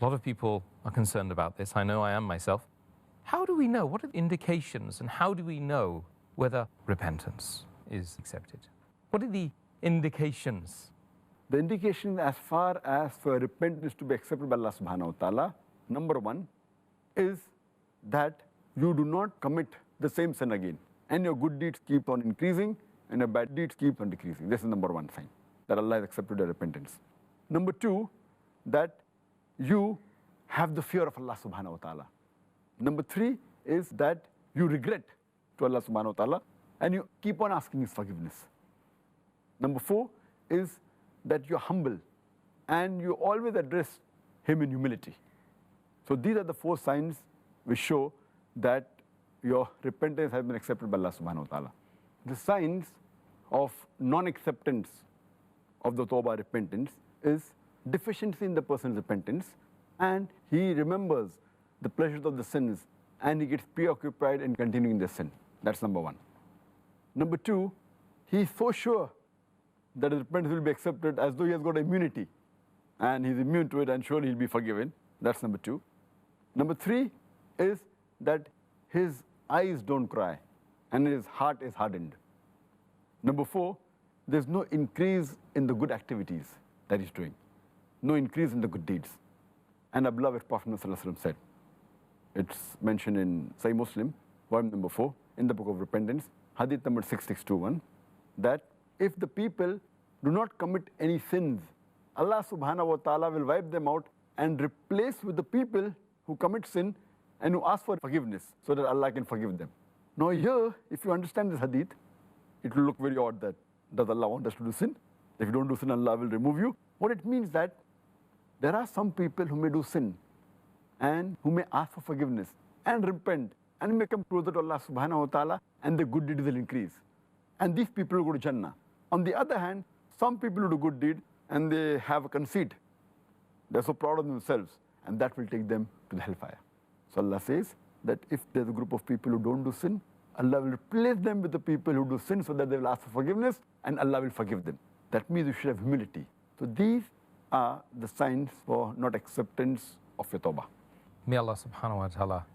A lot of people are concerned about this. I know I am myself. How do we know? What are the indications and how do we know whether repentance is accepted? What are the indications? The indication as far as for repentance to be accepted by Allah subhanahu wa ta'ala, number one, is that you do not commit the same sin again. And your good deeds keep on increasing and your bad deeds keep on decreasing. This is number one sign that Allah has accepted your repentance. Number two, that you have the fear of Allah subhanahu wa ta'ala. Number three is that you regret to Allah subhanahu wa ta'ala and you keep on asking His forgiveness. Number four is that you're humble and you always address Him in humility. So these are the four signs which show that your repentance has been accepted by Allah subhanahu wa ta'ala. The signs of non-acceptance of the tawbah repentance is deficiency in the person's repentance, and he remembers the pleasures of the sins and he gets preoccupied in continuing the sin. That's number one. Number two, he is so sure that his repentance will be accepted as though he has got immunity and he's immune to it and surely he'll be forgiven. That's number two. Number three is that his eyes don't cry and his heart is hardened. Number four, there's no increase in the good activities that he's doing, no increase in the good deeds. And our beloved Prophet ﷺ said, it's mentioned in Sahih Muslim, volume number 4, in the book of repentance, hadith number 6621, that if the people do not commit any sins, Allah subhanahu wa ta'ala will wipe them out and replace with the people who commit sin and who ask for forgiveness so that Allah can forgive them. Now here, if you understand this hadith, it will look very odd that does Allah want us to do sin? If you don't do sin, Allah will remove you. What it means that there are some people who may do sin and who may ask for forgiveness and repent and may come closer to Allah subhanahu wa ta'ala and the good deeds will increase. And these people will go to Jannah. On the other hand, some people who do good deed and they have a conceit. They're so proud of themselves and that will take them to the hellfire. So Allah says that if there's a group of people who don't do sin, Allah will replace them with the people who do sin so that they will ask for forgiveness and Allah will forgive them. That means you should have humility. So these are the signs for not acceptance of your tawbah. May Allah subhanahu wa ta'ala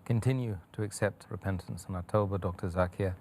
continue to accept repentance and our tawbah, Dr. Zakir.